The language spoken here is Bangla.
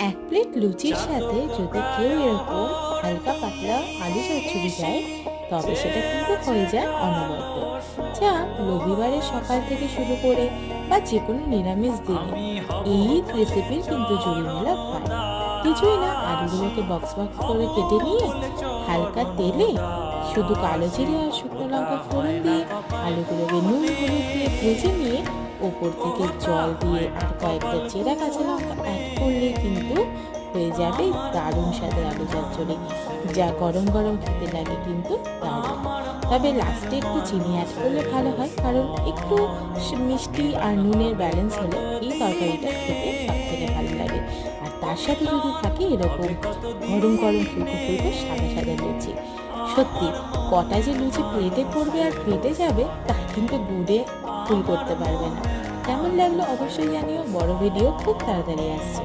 এক প্লেট লুচির সাথে যদি কেউ এরকম হালকা পাতলা আলু চচ্চড়ি দেয় তবে সেটা কিন্তু হয়ে যায় অনবদ্য। যা রবিবারের সকাল থেকে শুরু করে বা যে কোনো নিরামিষ দিনে এই রেসিপির কিন্তু জুড়ি মেলা হয়। কিছুই না, আলুগুলোকে বক্স বক্স করে কেটে নিয়ে হালকা তেলে শুধু কালো জিরে আর শুকনো লঙ্কা ফোড়ন দিয়ে আলুগুলোকে নুন হলুদ দিয়ে ভেজে নিয়ে ওপর থেকে জল দিয়ে আর কয়েকটা চেরা কাঁচা লঙ্কা অ্যাড করলেই কিন্তু হয়ে যাবে দারুণ স্বাদের আলু চচ্চড়ি, যা গরম গরম খেতে লাগে কিন্তু দারুণ। তবে লাস্টে একটু চিনি অ্যাড করলে ভালো হয়, কারণ একটু মিষ্টি আর নুনের ব্যালেন্স হলে এই তরকারিটা খেতে সব থেকে ভালো লাগে। আর তার সাথে যদি থাকে এরকম গরম গরম ফুলকো ফুলকো সাদা সাদা লুচি, সত্যি কটা যে লুচি প্লেটে পড়বে আর ফেটে যাবে তা কিন্তু গুড়ে ফুল করতে পারবে না। কেমন লাগলো অবশ্যই জানিও। বড় ভিডিও খুব তাড়াতাড়ি আসছে।